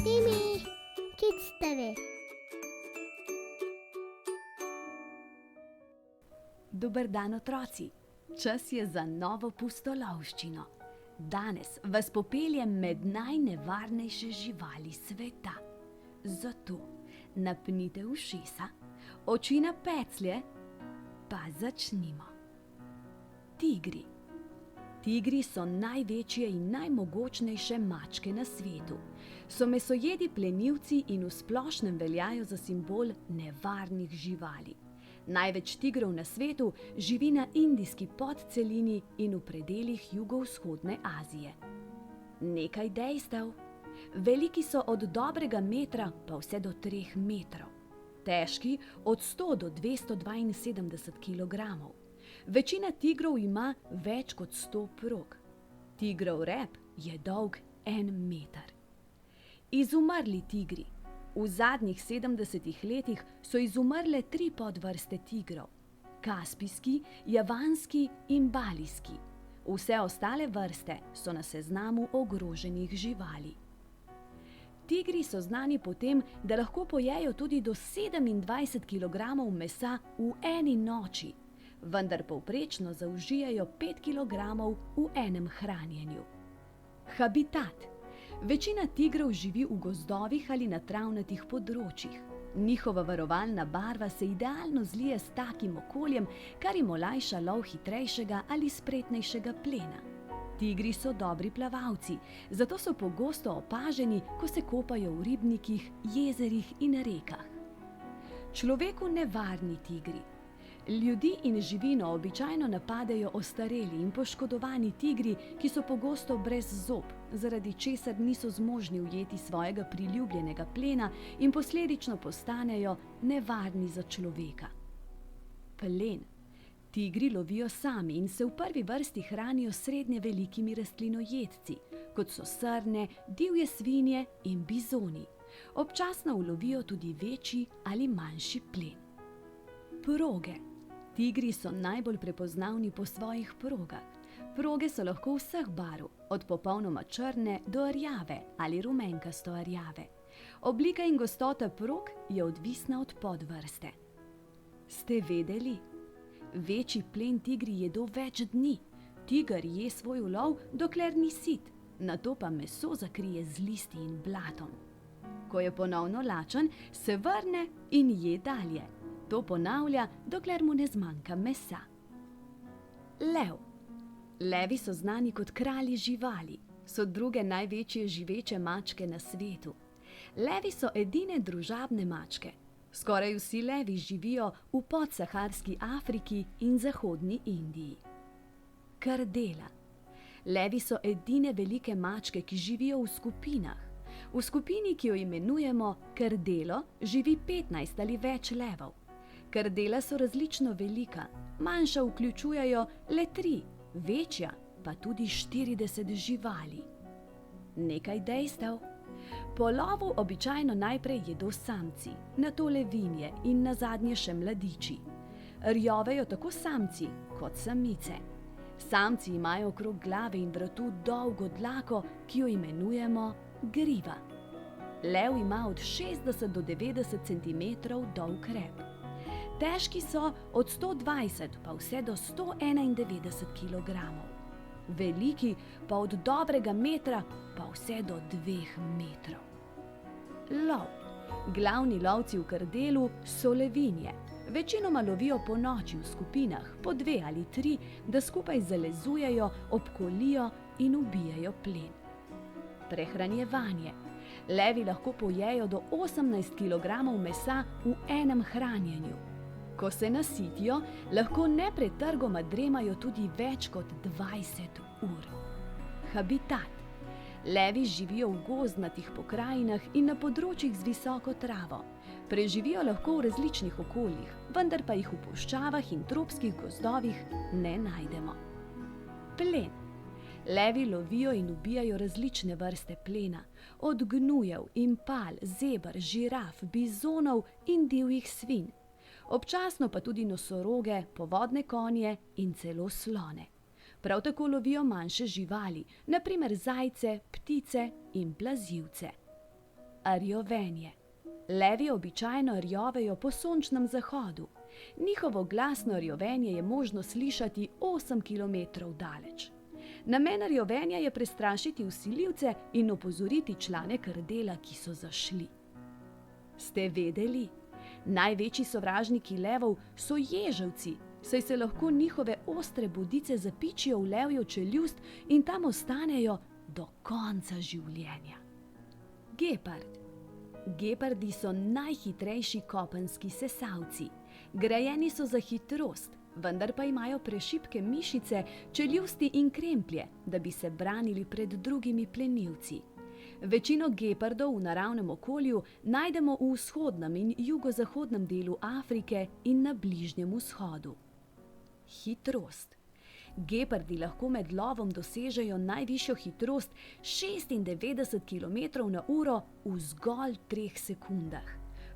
Timmy, Kids TV. Dober dan, otroci! Čas je za novo pustolovščino. Danes vas popeljem med najnevarnejše živali sveta. Zato napnite ušesa, oči na peclje, pa začnimo. Tigri. Tigri so največje in najmogočnejše mačke na svetu. So mesojedi plenilci in v splošnem veljajo za simbol nevarnih živali. Največ tigrov na svetu živi na indijski podcelini in v predelih jugovzhodne Azije. Nekaj dejstev. Veliki so od dobrega metra pa vse do 3 metrov. Težki od 100 do 272 kilogramov. Večina tigrov ima več kot 100 prog. Tigrov rep je dolg 1 meter. Izumrli tigri. V zadnjih 70 letih so izumrle 3 podvrste tigrov: kaspijski, javanski in balijski. Vse ostale vrste so na seznamu ogroženih živali. Tigri so znani po tem, da lahko pojejo tudi do 27 kilogramov mesa v eni noči, vendar povprečno zaužijajo 5 kilogramov v enem hranjenju. Habitat. Večina tigrov živi v gozdovih ali na travnatih področjih. Njihova varovalna barva se idealno zlije s takim okoljem, kar jim olajša lov hitrejšega ali spretnejšega plena. Tigri so dobri plavalci, zato so pogosto opaženi, ko se kopajo v ribnikih, jezerih in rekah. Človeku nevarni tigri. Ljudi in živino običajno napadejo ostareli in poškodovani tigri, ki so pogosto brez zob, zaradi česar niso zmožni ujeti svojega priljubljenega plena in posledično postanejo nevarni za človeka. Plen. Tigri lovijo sami in se v prvi vrsti hranijo s srednje velikimi rastlinojedci, kot so srne, divje svinje in bizoni. Občasno ulovijo tudi večji ali manjši plen. Proge. Tigri so najbolj prepoznavni po svojih progah. Proge so lahko vseh barv, od popolnoma črne do rjave ali rumenkasto rjave. Oblika in gostota prog je odvisna od podvrste. Ste vedeli? Večji plen tigri jedo več dni. Tiger je svoj ulov, dokler ni sit, nato pa meso zakrije z listi in blatom. Ko je ponovno lačen, se vrne in je dalje. To ponavlja, dokler mu ne zmanjka mesa. Lev. Levi so znani kot kralji živali. So druge največje živeče mačke na svetu. Levi so edine družabne mačke. Skoraj vsi levi živijo v podsaharski Afriki in zahodni Indiji. Krdela. Levi so edine velike mačke, ki živijo v skupinah. V skupini, ki jo imenujemo krdelo, živi 15 ali več levov. Krdela so različno velika, manjša vključujejo le 3, večja pa tudi 40 živali. Nekaj dejstev. Po lovu običajno najprej jedo samci, nato levinje in nazadnje še mladiči. Rjovejo tako samci kot samice. Samci imajo okrog glave in vratu dolgo dlako, ki jo imenujemo griva. Lev ima od 60 do 90 centimetrov dolg rep. Težki so od 120 pa vse do 191 kilogramov. Veliki pa od dobrega metra pa vse do 2 metrov. Lov. Glavni lovci v krdelu so levinje. Večinoma lovijo po noči v skupinah, po 2 ali 3, da skupaj zalezujejo, obkolijo in ubijajo plen. Prehranjevanje. Levi lahko pojejo do 18 kilogramov mesa v enem hranjenju. Ko se nasitijo, lahko nepretrgoma dremajo tudi več kot 20 ur. Habitat. Levi živijo v gozdnatih pokrajinah in na področjih z visoko travo. Preživijo lahko v različnih okoljih, vendar pa jih v puščavah in tropskih gozdovih ne najdemo. Plen. Levi lovijo in ubijajo različne vrste plena, od gnujev, impal, zeber, žiraf, bizonov in divjih svinj. Občasno pa tudi nosoroge, povodne konje in celo slone. Prav tako lovijo manjše živali, na primer zajce, ptice in plazivce. rjovenje. Levi običajno rjovejo po sončnem zahodu. Njihovo glasno rjovenje je možno slišati 8 km daleč. Namen rjovenja je prestrašiti vsiljivce in opozoriti člane krdela, ki so zašli. Ste vedeli? Največji sovražniki levov so ježevci, saj se lahko njihove ostre bodice zapičijo v levjo čeljust in tam ostanejo do konca življenja. Gepard. Gepardi so najhitrejši kopenski sesalci. Grajeni so za hitrost, vendar pa imajo prešibke mišice, čeljusti in kremplje, da bi se branili pred drugimi plenilci. Večino gepardov v naravnem okolju najdemo v vzhodnem in jugozahodnem delu Afrike in na Bližnjem vzhodu. Hitrost. Gepardi lahko med lovom dosežejo najvišjo hitrost 96 km/h v zgolj 3 sekundah.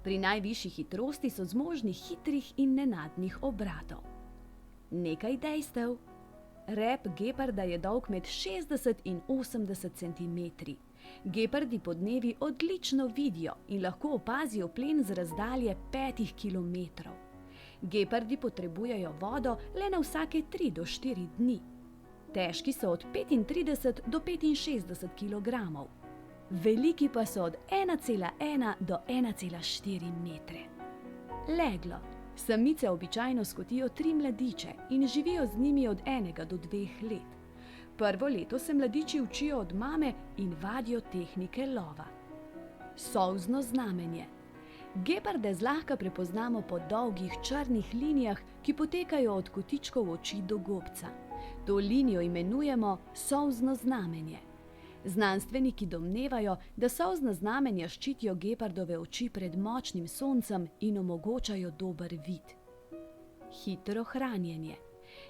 Pri najvišji hitrosti so zmožni hitrih in nenadnih obratov. Nekaj dejstev. Rep geparda je dolg med 60 in 80 cm. Gepardi podnevi odlično vidijo in lahko opazijo plen z razdalje 5 km. Gepardi potrebujejo vodo le na vsake 3 do 4 dni. Težki so od 35 do 65 kg. Veliki pa so od 1,1 do 1,4 metre. Leglo. Samice običajno skotijo 3 mladiče in živijo z njimi od 1 do 2 let. Prvo leto se mladiči učijo od mame in vadijo tehnike lova. Solzno znamenje. Geparde zlahka prepoznamo po dolgih črnih linijah, ki potekajo od kotičkov oči do gobca. To linijo imenujemo solzno znamenje. Znanstveniki domnevajo, da solzna znamenja ščitijo gepardove oči pred močnim soncem in omogočajo dober vid. Hitro hranjenje.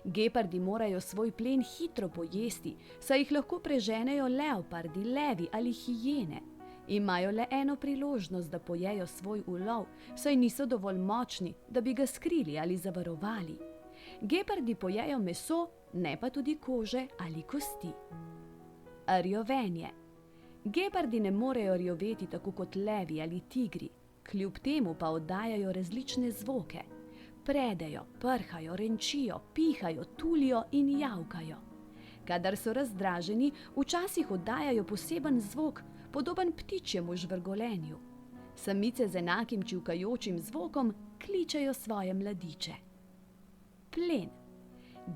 Gepardi morajo svoj plen hitro pojesti, saj jih lahko preženejo leopardi, levi ali hijene. Imajo le eno priložnost, da pojejo svoj ulov, saj niso dovolj močni, da bi ga skrili ali zavarovali. Gepardi pojejo meso, ne pa tudi kože ali kosti. Rjovenje. Gepardi ne morejo rjoveti tako kot levi ali tigri, kljub temu pa oddajajo različne zvoke. Predejo, prhajo, renčijo, pihajo, tulijo in javkajo. Kadar so razdraženi, včasih oddajajo poseben zvok, podoben ptičjemu žvrgolenju. Samice z enakim čivkajočim zvokom kličejo svoje mladiče. Plen.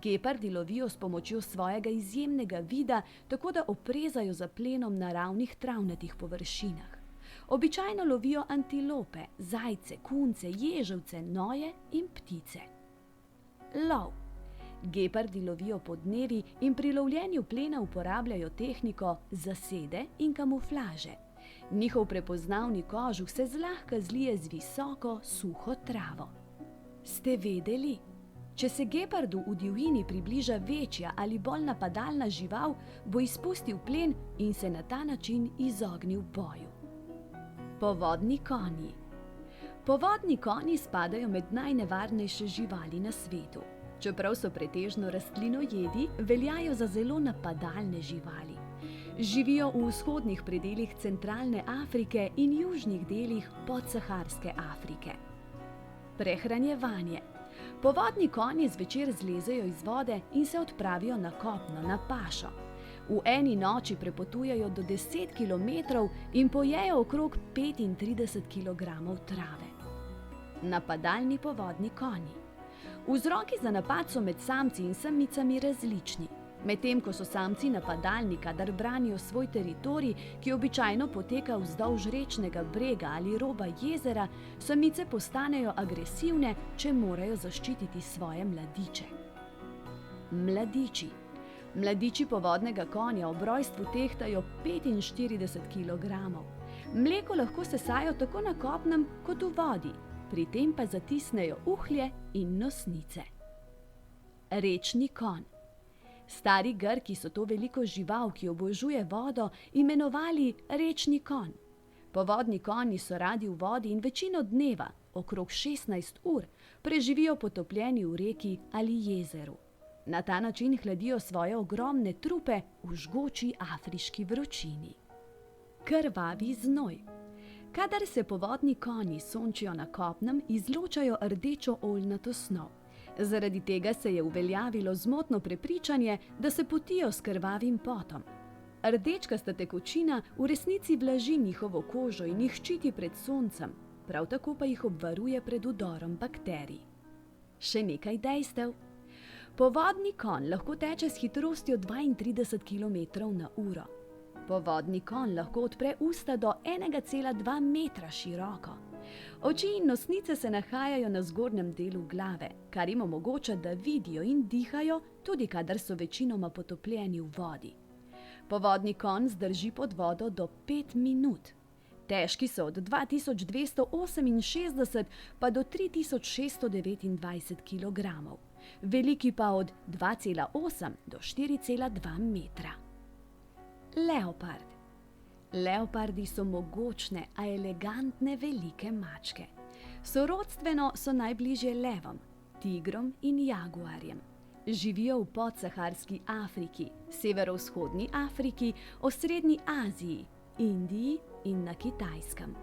Gepardi lovijo s pomočjo svojega izjemnega vida, tako da oprezajo za plenom na ravnih travnatih površinah. Običajno lovijo antilope, zajce, kunce, ježevce, noje in ptice. Lov. Gepardi lovijo podnevi in pri lovljenju plena uporabljajo tehniko zasede in kamuflaže. Njihov prepoznavni kožuh se zlahka zlije z visoko, suho travo. Ste vedeli? Če se gepardu v divjini približa večja ali bolj napadalna žival, bo izpustil plen in se na ta način izognil boju. Povodni konji. Povodni konji spadajo med najnevarnejše živali na svetu. Čeprav so pretežno rastlinojedi, veljajo za zelo napadalne živali. Živijo v vzhodnih predelih centralne Afrike in južnih delih podsaharske Afrike. Prehranjevanje. Povodni konji zvečer zlezejo iz vode in se odpravijo na kopno, na pašo. V eni noči prepotujejo do 10 km in pojejo okrog 35 kg trave. Napadalni povodni konji. Vzroki za napad so med samci in samicami različni. Medtem ko so samci napadalni, kadar branijo svoj teritorij, ki običajno poteka vzdolž rečnega brega ali roba jezera, samice postanejo agresivne, če morajo zaščititi svoje mladiče. Mladiči. Mladiči povodnega konja ob rojstvu tehtajo 45 kg. Mleko lahko sesajo tako na kopnem kot v vodi, pri tem pa zatisnejo uhlje in nosnice. Rečni konj. Stari Grki so to veliko žival, ki obožuje vodo, imenovali rečni konj. Povodni konji so radi v vodi in večino dneva, okrog 16 ur, preživijo potopljeni v reki ali jezeru. Na ta način hladijo svoje ogromne trupe v žgoči afriški vročini. Krvavi znoj. Kadar se povodni konji sončijo na kopnem, izločajo rdečo oljnato snov. Zaradi tega se je uveljavilo zmotno prepričanje, da se potijo s krvavim potom. Rdečkasta tekočina v resnici vlaži njihovo kožo in jih ščiti pred soncem, prav tako pa jih obvaruje pred vdorom bakterij. Še nekaj dejstev. Povodni konj lahko teče s hitrostjo 32 km/h. Povodni konj lahko odpre usta do 1,2 metra široko. Oči in nosnice se nahajajo na zgornjem delu glave, kar jim omogoča, da vidijo in dihajo, tudi kadar so večinoma potopljeni v vodi. Povodni konj zdrži pod vodo do 5 minut. Težki so od 2268 pa do 3629 kg, veliki pa od 2,8 do 4,2 metra. Leopard. Leopardi so mogočne, a elegantne velike mačke. Sorodstveno so najbližje levom, tigrom in jaguarjem. Živijo v podsaharski Afriki, severovzhodni Afriki, osrednji Aziji, Indiji in na Kitajskem.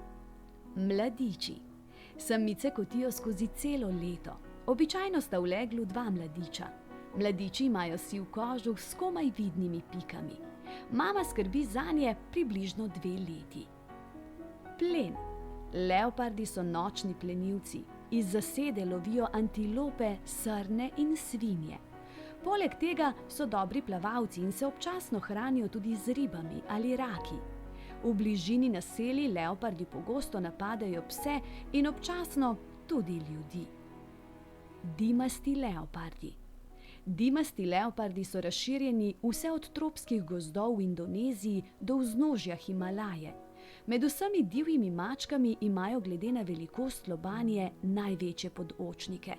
Mladiči. Samice kotijo skozi celo leto. Običajno sta v leglu 2 mladiča. Mladiči imajo siv kožuh s komaj vidnimi pikami. Mama skrbi zanje približno 2 leti. Plen. Leopardi so nočni plenilci. Iz zasede lovijo antilope, srne in svinje. Poleg tega so dobri plavalci in se občasno hranijo tudi z ribami ali raki. V bližini naselij leopardi pogosto napadajo pse in občasno tudi ljudi. Dimasti leopardi. Dimasti leopardi so razširjeni vse od tropskih gozdov v Indoneziji do vznožja Himalaje. Med vsemi divjimi mačkami imajo glede na velikost lobanje največje podočnike.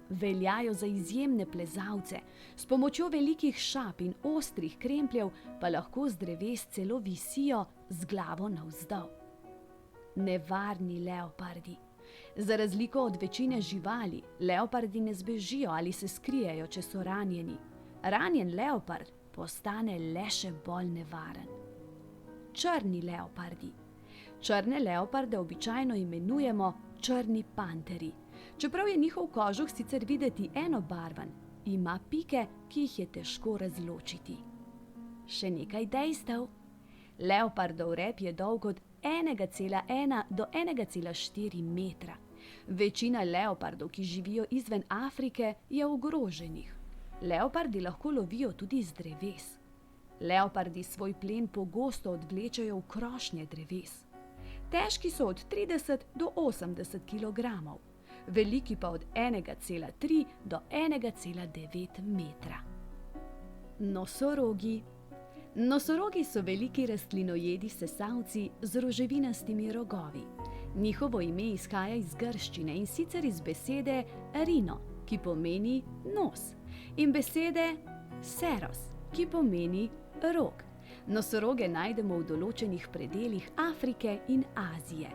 Veljajo za izjemne plezalce, s pomočjo velikih šap in ostrih krempljev pa lahko z dreves celo visijo z glavo navzdol. Nevarni leopardi. Za razliko od večine živali, leopardi ne zbežijo ali se skrijejo, če so ranjeni. Ranjen leopard postane le še bolj nevaren. Črni leopardi. Črne leoparde običajno imenujemo črni panteri. Čeprav je njihov kožuh sicer videti enobarven, ima pike, ki jih je težko razločiti. Še nekaj dejstev. Leopardov rep je dolg od 1,1 do 1,4 metra. Večina leopardov, ki živijo izven Afrike, je ogroženih. Leopardi lahko lovijo tudi z dreves. Leopardi svoj plen pogosto odvlečejo v krošnje dreves. Težki so od 30 do 80 kg, veliki pa od 1,3 do 1,9 metra. Nosorogi. Nosorogi so veliki rastlinojedi sesalci z roževinastimi rogovi. Njihovo ime izhaja iz grščine in sicer iz besede rino, ki pomeni nos, in besede seros, ki pomeni rog. Nosoroge najdemo v določenih predelih Afrike in Azije.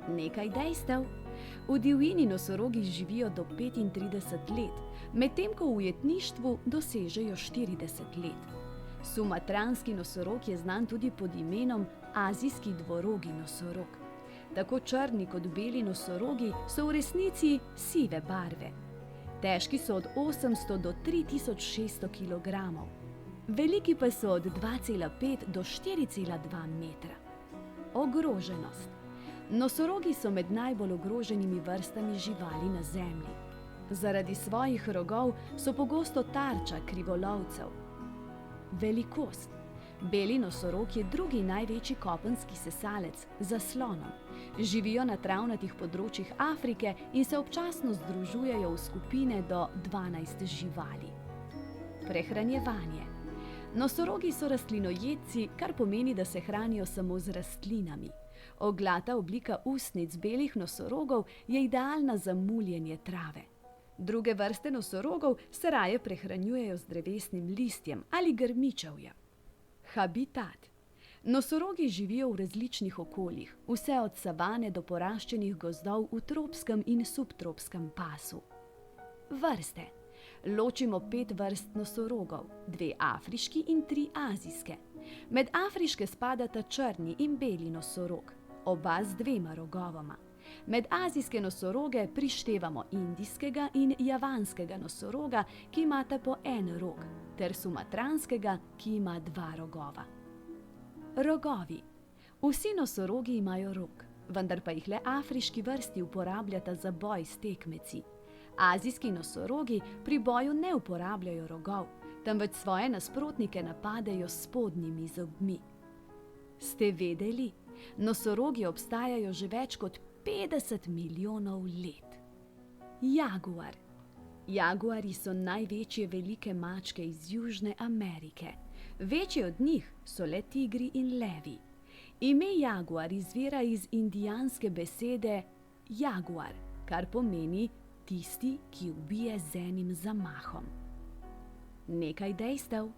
Nekaj dejstev. V divjini nosorogi živijo do 35 let, medtem ko v ujetništvu dosežejo 40 let. Sumatranski nosorog je znan tudi pod imenom azijski dvorogi nosorog. Tako črni kot beli nosorogi so v resnici sive barve. Težki so od 800 do 3600 kg. Veliki pa so od 2,5 do 4,2 metra. Ogroženost. Nosorogi so med najbolj ogroženimi vrstami živali na Zemlji. Zaradi svojih rogov so pogosto tarča krivolovcev. Velikost. Beli nosorog je drugi največji kopenski sesalec za slonom. Živijo na travnatih področjih Afrike in se občasno združujejo v skupine do 12 živali. Prehranjevanje. Nosorogi so rastlinojedci, kar pomeni, da se hranijo samo z rastlinami. Oglata oblika ustnic belih nosorogov je idealna za muljenje trave. Druge vrste nosorogov se raje prehranjujejo z drevesnim listjem ali grmičevjem. Habitat. Nosorogi živijo v različnih okoljih, vse od savane do poraščenih gozdov v tropskem in subtropskem pasu. Vrste. Ločimo 5 vrst nosorogov, 2 afriški in 3 azijske. Med afriške spadata črni in beli nosorog. oba z 2 rogovoma. Med azijske nosoroge prištevamo indijskega in javanskega nosoroga, ki imata po 1 rog, ter sumatranskega, ki ima 2 rogova. Rogovi. Vsi nosorogi imajo rog, vendar pa jih le afriški vrsti uporabljata za boj s tekmeci. Azijski nosorogi pri boju ne uporabljajo rogov, temveč svoje nasprotnike napadejo s spodnjimi zobmi. Ste vedeli? Nosorogi obstajajo že več kot 50 milijonov let. Jaguar. Jaguari so največje velike mačke iz Južne Amerike. Večji od njih so le tigri in levi. Ime jaguar izvira iz indijanske besede jaguar, kar pomeni tisti, ki ubije z enim zamahom. Nekaj dejstev.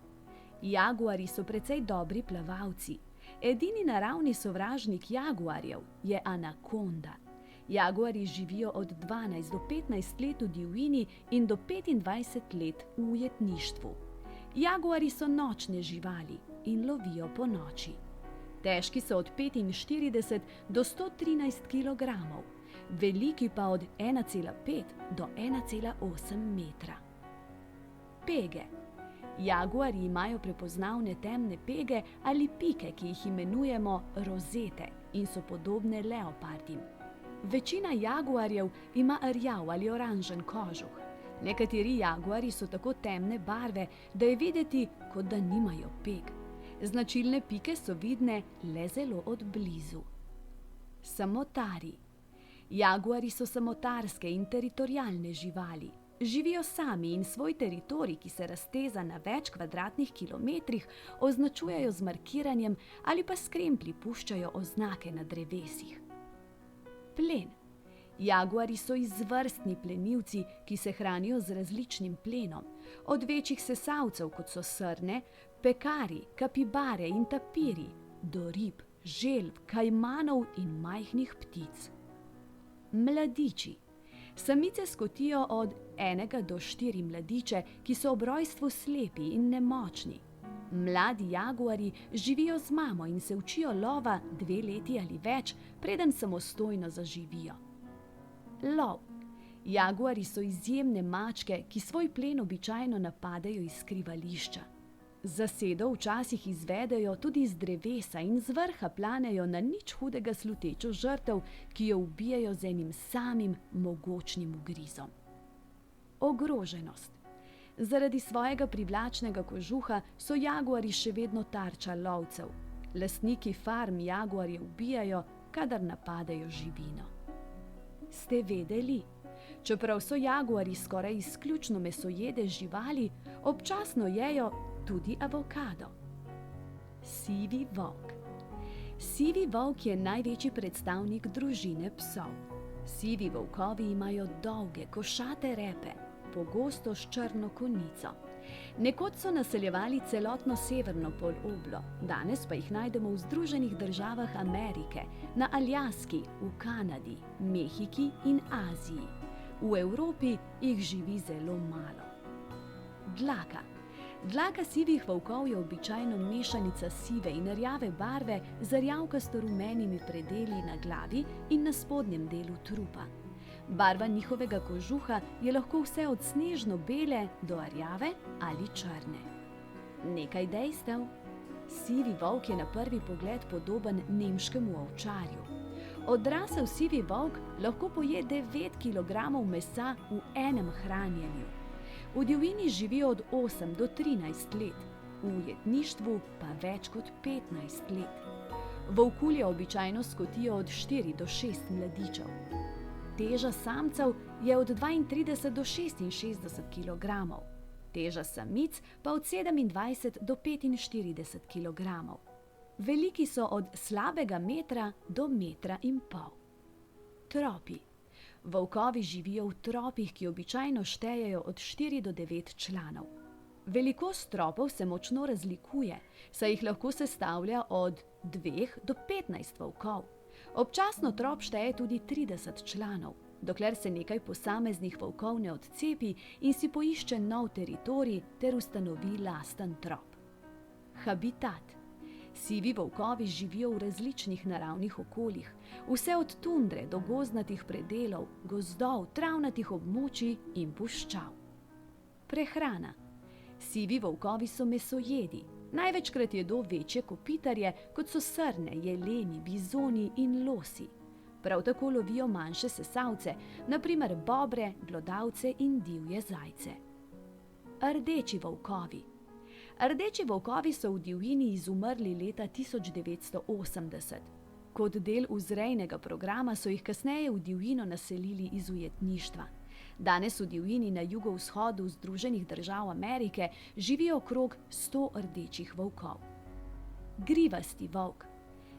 Jaguari so precej dobri plavalci. Edini naravni sovražnik jaguarjev je anakonda. Jaguari živijo od 12 do 15 let v divjini in do 25 let v ujetništvu. Jaguari so nočne živali in lovijo po noči. Težki so od 45 do 113 kg, veliki pa od 1,5 do 1,8 metra. Pege. Jaguari imajo prepoznavne temne pege ali pike, ki jih imenujemo rozete in so podobne leopardim. Večina jaguarjev ima rjav ali oranžen kožuh. Nekateri jaguari so tako temne barve, da je videti, kot da nimajo peg. Značilne pike so vidne le zelo od blizu. Samotari. Jaguari so samotarske in teritorialne živali. Živijo sami in svoj teritorij, ki se razteza na več kvadratnih kilometrih, označujejo z markiranjem ali pa s kremplji puščajo oznake na drevesih. Plen. Jaguari so izvrstni plenilci, ki se hranijo z različnim plenom. Od večjih sesalcev, kot so srne, pekari, kapibare in tapiri, do rib, želv, kajmanov in majhnih ptic. Mladiči. Samice skotijo od 1 do 4 mladiče, ki so ob rojstvu slepi in nemočni. Mladi jaguari živijo z mamo in se učijo lova 2 leti ali več, preden samostojno zaživijo. Lov. Jaguari so izjemne mačke, ki svoj plen običajno napadejo iz skrivališča. Zasedo včasih izvedejo tudi z drevesa in z vrha planejo na nič hudega slutečo žrtev, ki jo ubijejo z enim samim mogočnim ugrizom. Ogroženost. Zaradi svojega privlačnega kožuha so jaguari še vedno tarča lovcev. Lastniki farm jaguarje ubijajo, kadar napadejo živino. Ste vedeli? Čeprav so jaguari skoraj izključno mesojede živali, občasno jejo tudi avokado. Sivi volk. Sivi volk je največji predstavnik družine psov. Sivi volkovi imajo dolge, košate repe, pogosto s črno konico. Nekoč so naseljevali celotno severno poloblo, danes pa jih najdemo v Združenih državah Amerike, na Aljaski, v Kanadi, Mehiki in Aziji. V Evropi jih živi zelo malo. Dlaka. Dlaka sivih volkov je običajno mešanica sive in rjave barve z rjavkasto-rumenimi predeli na glavi in na spodnjem delu trupa. Barva njihovega kožuha je lahko vse od snežno-bele do rjave ali črne. Nekaj dejstev. Sivi volk je na prvi pogled podoben nemškemu ovčarju. Odrasel sivi volk lahko poje 9 kg mesa v enem hranjenju. V divjini živijo od 8 do 13 let, v ujetništvu pa več kot 15 let. Volkulje običajno skotijo od 4 do 6 mladičev. Teža samcev je od 32 do 66 kg, teža samic pa od 27 do 45 kg. Veliki so od slabega metra do 1,5 metra. Tropi. Volkovi živijo v tropih, ki običajno štejejo od 4 do 9 članov. Velikost tropov se močno razlikuje, saj jih lahko sestavlja od 2 do 15 volkov. Občasno trop šteje tudi 30 članov, dokler se nekaj posameznih volkov ne odcepi in si poišče nov teritorij ter ustanovi lasten trop. Habitat. Sivi volkovi živijo v različnih naravnih okoljih, vse od tundre do gozdnatih predelov, gozdov, travnatih območij in puščav. Prehrana. Sivi volkovi so mesojedi. Največkrat jedo večje kopitarje, kot so srne, jeleni, bizoni in losi. Prav tako lovijo manjše sesalce, na primer bobre, glodavce in divje zajce. Rdeči volkovi. Rdeči volkovi so v divjini izumrli leta 1980. Kot del vzrejnega programa so jih kasneje v divjino naselili iz ujetništva. Danes v divjini na jugovzhodu Združenih držav Amerike živijo okrog 100 rdečih volkov. Grivasti volk.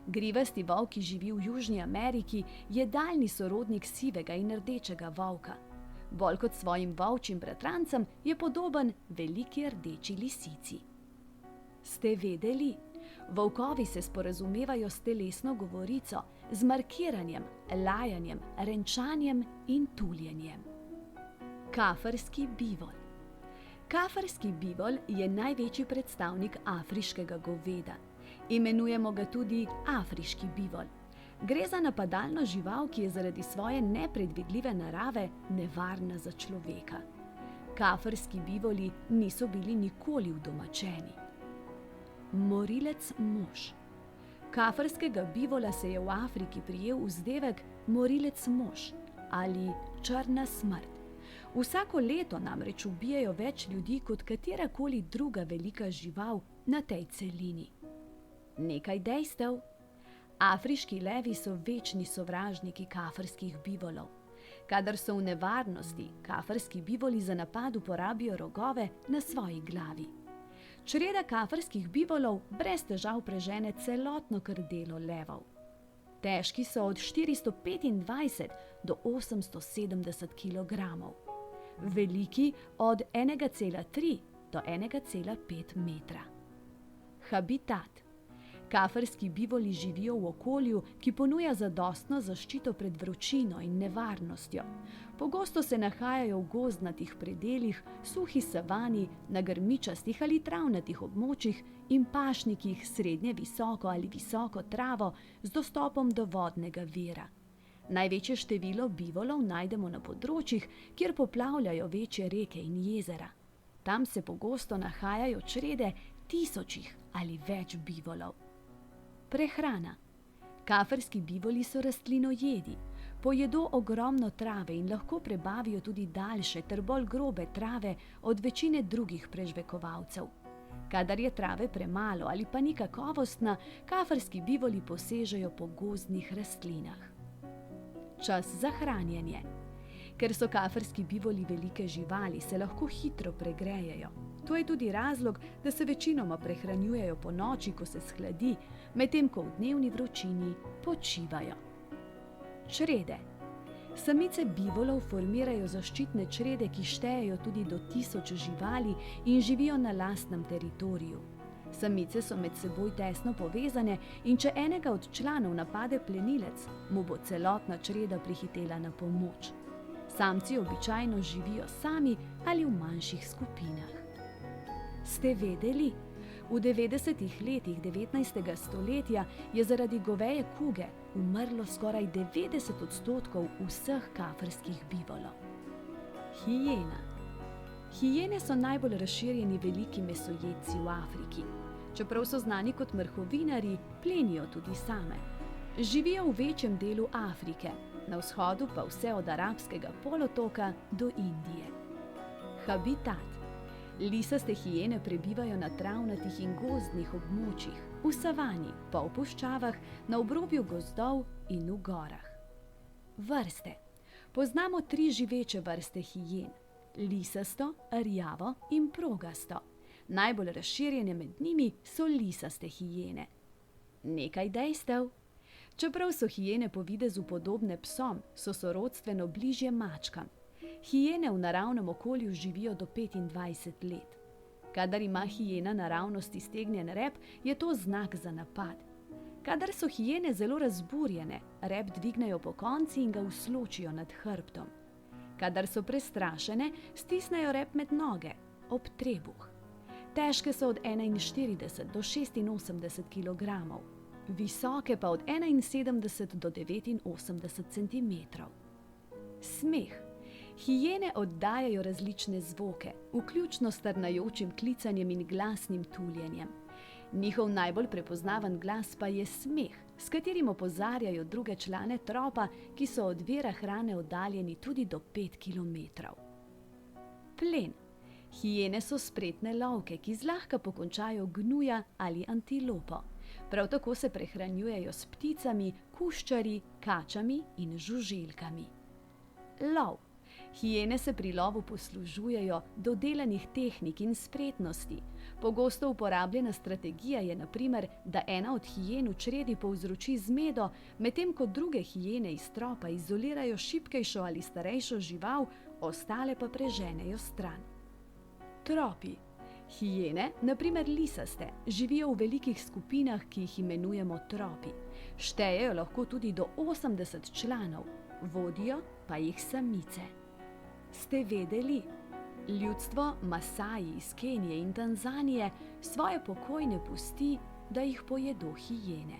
Grivasti volk, ki živi v Južni Ameriki, je daljni sorodnik sivega in rdečega volka. Bolj kot svojim volčjim bratrancem je podoben veliki rdeči lisici. Ste vedeli? Volkovi se sporazumevajo s telesno govorico, z markiranjem, lajanjem, renčanjem in tuljenjem. Kafarski bivol. Kafarski bivol je največji predstavnik afriškega goveda. Imenujemo ga tudi afriški bivol. Gre za napadalno žival, ki je zaradi svoje nepredvidljive narave nevarna za človeka. Kafarski bivoli niso bili nikoli udomačeni. Morilec mož. Kafarskega bivola se je v Afriki prijel vzdevek morilec mož ali črna smrt. Vsako leto namreč ubijajo več ljudi kot katerakoli druga velika žival na tej celini. Nekaj dejstev. Afriški levi so večni sovražniki kafarskih bivolov. Kadar so v nevarnosti, kafarski bivoli za napad uporabijo rogove na svoji glavi. Čreda kafarskih bivolov brez težav prežene celotno krdelo levov. Težki so od 425 do 870 kg. Veliki od 1,3 do 1,5 metra. Habitat. Kafarski bivoli živijo v okolju, ki ponuja zadostno zaščito pred vročino in nevarnostjo. Pogosto se nahajajo v gozdnatih predelih, suhi savani, na grmičastih ali travnatih območjih in pašnikih srednje visoko ali visoko travo z dostopom do vodnega vira. Največje število bivolov najdemo na področjih, kjer poplavljajo večje reke in jezera. Tam se pogosto nahajajo črede tisočih ali več bivolov. Prehrana. Kafarski bivoli so rastlinojedi. Pojedo ogromno trave in lahko prebavijo tudi daljše ter bolj grobe trave od večine drugih prežvekovalcev. Kadar je trave premalo ali pa ni kakovostna, kafarski bivoli posežejo po gozdnih rastlinah. Čas za hranjenje. Ker so kafarski bivoli velike živali, se lahko hitro pregrejejo. To je tudi razlog, da se večinoma prehranjujejo po noči, ko se shladi, medtem ko v dnevni vročini počivajo. Črede. Samice bivolov formirajo zaščitne črede, ki štejejo tudi do 1000 živali in živijo na lastnem teritoriju. Samice so med seboj tesno povezane in če enega od članov napade plenilec, mu bo celotna čreda prihitela na pomoč. Samci običajno živijo sami ali v manjših skupinah. Ste vedeli? V 90. letih 19. stoletja je zaradi goveje kuge umrlo skoraj 90% vseh kafarskih bivolov. Hijena. Hijene so najbolj razširjeni veliki mesojedci v Afriki. Čeprav so znani kot mrhovinarji, plenijo tudi same. Živijo v večjem delu Afrike, na vzhodu pa vse od Arabskega polotoka do Indije. Habitat. Lisaste hijene prebivajo na travnatih in gozdnih območjih, v savani, pa v puščavah, na obrobju gozdov in v gorah. Vrste. Poznamo 3 živeče vrste hijen: lisasto, rjavo in progasto. Najbolj razširjene med njimi so lisaste hijene. Nekaj dejstev. Čeprav so hijene po videzu podobne psom, so sorodstveno bližje mačkam. Hijene v naravnem okolju živijo do 25 let. Kadar ima hijena naravnost iztegnjen rep, je to znak za napad. Kadar so hijene zelo razburjene, rep dvignejo pokonci in ga usločijo nad hrbtom. Kadar so prestrašene, stisnejo rep med noge, ob trebuh. Težke so od 41 do 86 kg, visoke pa od 71 do 89 cm. Smeh. Hijene oddajajo različne zvoke, vključno s trnajočim klicanjem in glasnim tuljenjem. Njihov najbolj prepoznaven glas pa je smeh, s katerim opozarjajo druge člane tropa, ki so od vira hrane oddaljeni tudi do 5 km. Plen. Hijene so spretne lovke, ki zlahka pokončajo gnuja ali antilopo. Prav tako se prehranjujejo s pticami, kuščarji, kačami in žuželkami. Lov. Hijene se pri lovu poslužujejo dodelanih tehnik in spretnosti. Pogosto uporabljena strategija je na primer, da ena od hijen v čredi povzroči zmedo, medtem ko druge hijene iz tropa izolirajo šibkejšo ali starejšo žival, ostale pa preženejo stran. Tropi. Hijene, na primer lisaste, živijo v velikih skupinah, ki jih imenujemo tropi. Štejejo lahko tudi do 80 članov, vodijo pa jih samice. Ste vedeli? Ljudstvo Masaji iz Kenije in Tanzanije svoje pokojne pusti, da jih pojedo hijene.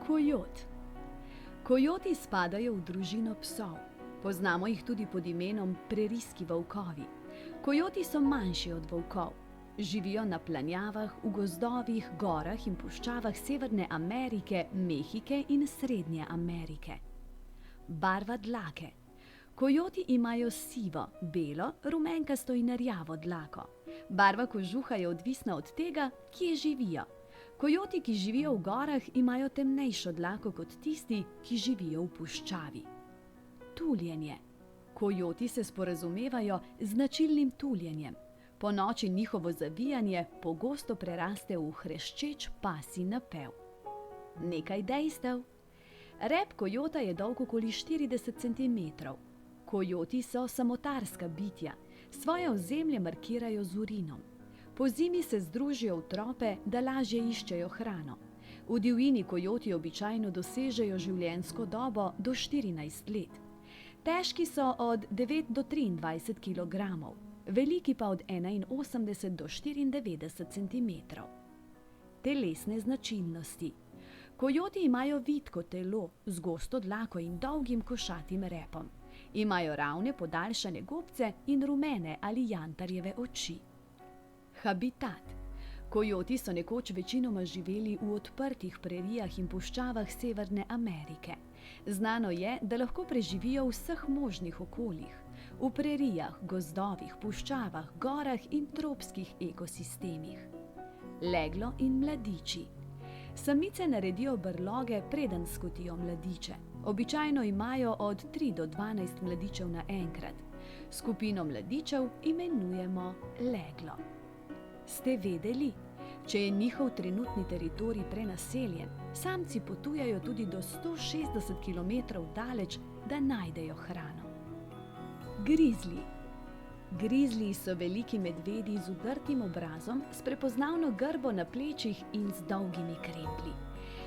Kojot. Kojoti spadajo v družino psov. Poznamo jih tudi pod imenom prerijski volkovi. Kojoti so manjši od volkov. Živijo na planjavah, v gozdovih, gorah in puščavah Severne Amerike, Mehike in Srednje Amerike. Barva dlake. Kojoti imajo sivo, belo, rumenkasto in rjavo dlako. Barva kožuha je odvisna od tega, kje živijo. Kojoti, ki živijo v gorah, imajo temnejšo dlako kot tisti, ki živijo v puščavi. Tuljenje. Kojoti se sporazumevajo z značilnim tuljenjem. Ponoči njihovo zavijanje pogosto preraste v hreščeč pasji napev. Nekaj dejstev. Rep kojota je dolg okoli 40 cm. Kojoti so samotarska bitja, svoje ozemlje markirajo z urinom. Pozimi se združijo v trope, da lažje iščejo hrano. V divjini kojoti običajno dosežejo življenjsko dobo do 14 let. Težki so od 9 do 23 kg, veliki pa od 81 do 94 cm. Telesne značilnosti. Kojoti imajo vitko telo z gosto dlako in dolgim košatim repom. Imajo ravne podaljšane gobce in rumene ali jantarjeve oči. Habitat. Kojoti so nekoč večinoma živeli v odprtih prerijah in puščavah Severne Amerike. Znano je, da lahko preživijo v vseh možnih okoljih. V prerijah, gozdovih, puščavah, gorah in tropskih ekosistemih. Leglo in mladiči. Samice naredijo brloge, preden skotijo mladiče. Običajno imajo od 3 do 12 mladičev naenkrat. Skupino mladičev imenujemo leglo. Ste vedeli? Če je njihov trenutni teritorij prenaseljen, samci potujejo tudi do 160 km daleč, da najdejo hrano. Grizli. Grizliji so veliki medvedi z udrtim obrazom, s prepoznavno grbo na plečih in z dolgimi kremplji.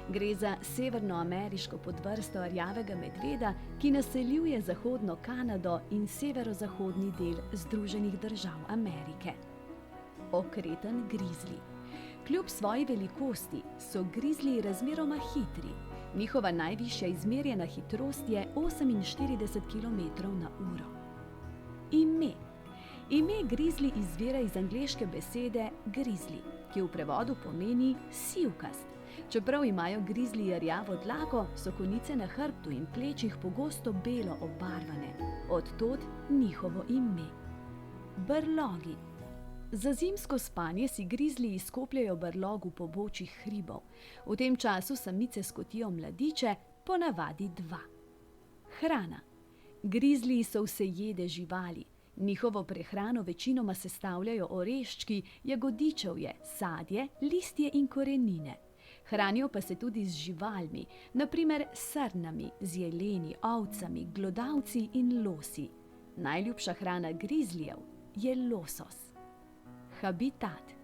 Gre za severnoameriško podvrsto rjavega medveda, ki naseljuje zahodno Kanado in severozahodni del Združenih držav Amerike. Okreten grizli. Kljub svoji velikosti so grizliji razmeroma hitri. Njihova najvišja izmerjena hitrost je 48 km/h. Ime. Ime grizli izvira iz angleške besede grizzly, ki v prevodu pomeni sivkast. Čeprav imajo grizliji rjavo dlako, so konice na hrbtu in plečih pogosto belo obarvane. Od tod njihovo ime. Brlogi. Za zimsko spanje si grizliji izkopljejo brlog v pobočjih hribov. V tem času samice skotijo mladiče, ponavadi 2. Hrana. Grizliji so vsejede živali. Njihovo prehrano večinoma sestavljajo oreščki, jagodičevje, sadje, listje in korenine. Hranijo pa se tudi z živalmi, na primer s srnami, z jeleni, ovcami, glodavci in losi. Najljubša hrana grizlijev je losos. Habitat.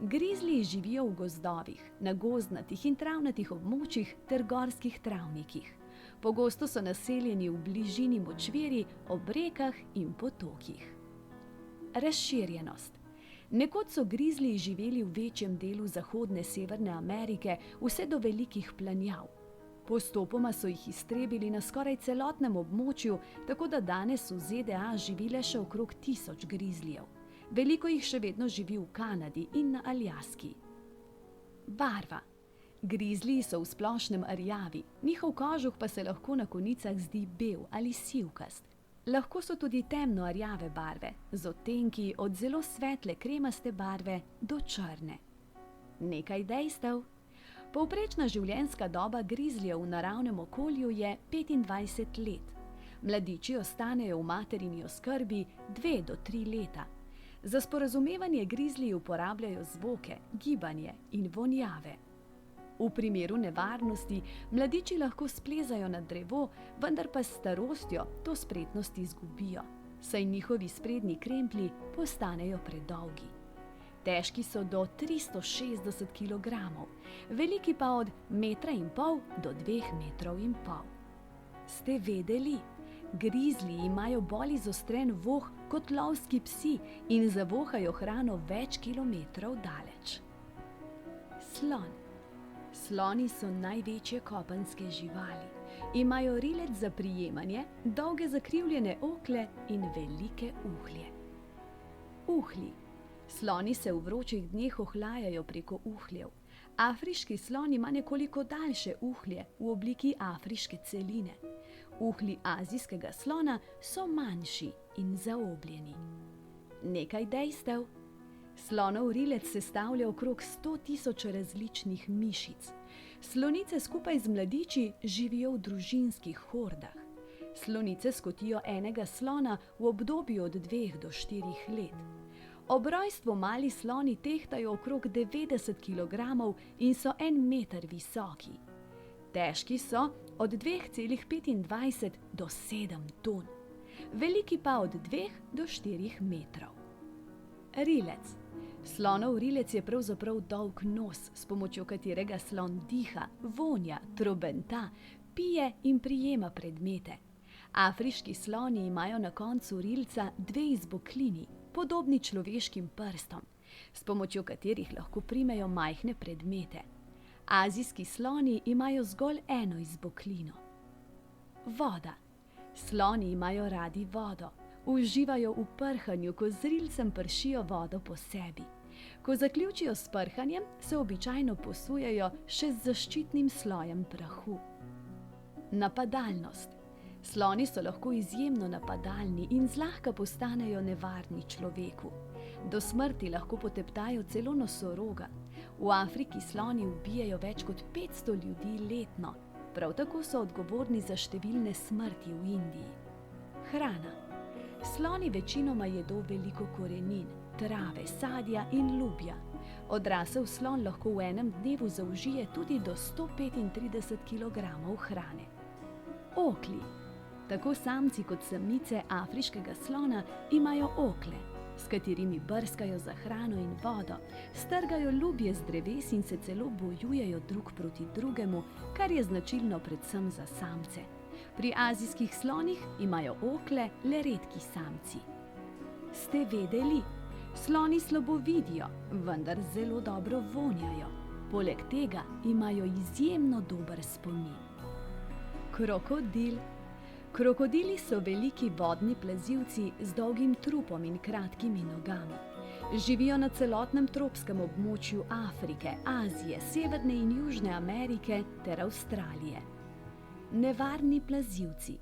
Grizliji živijo v gozdovih, na gozdnatih in travnatih območjih ter gorskih travnikih. Pogosto so naseljeni v bližini močvirij, ob rekah in potokih. Razširjenost. Nekoč so grizliji živeli v večjem delu zahodne Severne Amerike, vse do velikih planjav. Postopoma so jih iztrebili na skoraj celotnem območju, tako da danes v ZDA živi le še okrog 1000 grizlijev. Veliko jih še vedno živi v Kanadi in na Aljaski. Barva. Grizliji so v splošnem rjavi, njihov kožuh pa se lahko na konicah zdi bel ali sivkast. Lahko so tudi temno rjave barve, z odtenki od zelo svetle kremaste barve do črne. Nekaj dejstev. Povprečna življenjska doba grizlijev v naravnem okolju je 25 let. Mladiči ostanejo v materini oskrbi 2 do 3 leta. Za sporazumevanje grizliji uporabljajo zvoke, gibanje in vonjave. V primeru nevarnosti mladiči lahko splezajo na drevo, vendar pa s starostjo to spretnost izgubijo, saj njihovi sprednji kremplji postanejo predolgi. Težki so do 360 kg, veliki pa od 1,5 m do 2,5 m. Ste vedeli? Grizliji imajo bolj izostren voh kot lovski psi in zavohajo hrano več kilometrov daleč. Slon. Sloni so največje kopenske živali. Imajo rilec za prijemanje, dolge zakrivljene okle in velike uhlje. Uhlji. Sloni se v vročih dneh ohlajajo preko uhljev. Afriški slon ima nekoliko daljše uhlje v obliki afriške celine. Uhlji azijskega slona so manjši in zaobljeni. Nekaj dejstev. Slonov rilec sestavlja okrog 100 000 različnih mišic. Slonice skupaj z mladiči živijo v družinskih hordah. Slonice skotijo enega slona v obdobju od 2 do 4 let. Ob rojstvu mali sloni tehtajo okrog 90 kg in so 1 meter visoki. Težki so od 2,25 do 7 ton, veliki pa od 2 do 4 metrov. Rilec. Slonov rilec je pravzaprav dolg nos, s pomočjo katerega slon diha, vonja, trobenta, pije in prijema predmete. Afriški sloni imajo na koncu rilca 2 izboklini, podobni človeškim prstom, s pomočjo katerih lahko primejo majhne predmete. Azijski sloni imajo zgolj 1 izboklino. Voda. Sloni imajo radi vodo. Uživajo v prhanju, ko z rilcem pršijo vodo po sebi. Ko zaključijo s prhanjem, se običajno posujejo še z zaščitnim slojem prahu. Napadalnost. Sloni so lahko izjemno napadalni in zlahka postanejo nevarni človeku. Do smrti lahko poteptajo celo nosoroga. V Afriki sloni ubijajo več kot 500 ljudi letno. Prav tako so odgovorni za številne smrti v Indiji. Hrana. Sloni večinoma jedo veliko korenin, trave, sadja in lubja. Odrasel slon lahko v enem dnevu zaužije tudi do 135 kg hrane. Okli. Tako samci kot samice afriškega slona imajo okle, s katerimi brskajo za hrano in vodo, strgajo lubje z dreves in se celo bojujejo drug proti drugemu, kar je značilno predvsem za samce. Pri azijskih slonih imajo okle le redki samci. Ste vedeli? Sloni slabo vidijo, vendar zelo dobro vonjajo. Poleg tega imajo izjemno dober spomin. Krokodil. Krokodili so veliki vodni plazilci z dolgim trupom in kratkimi nogami. Živijo na celotnem tropskem območju Afrike, Azije, Severne in Južne Amerike ter Avstralije. Nevarni plazilci.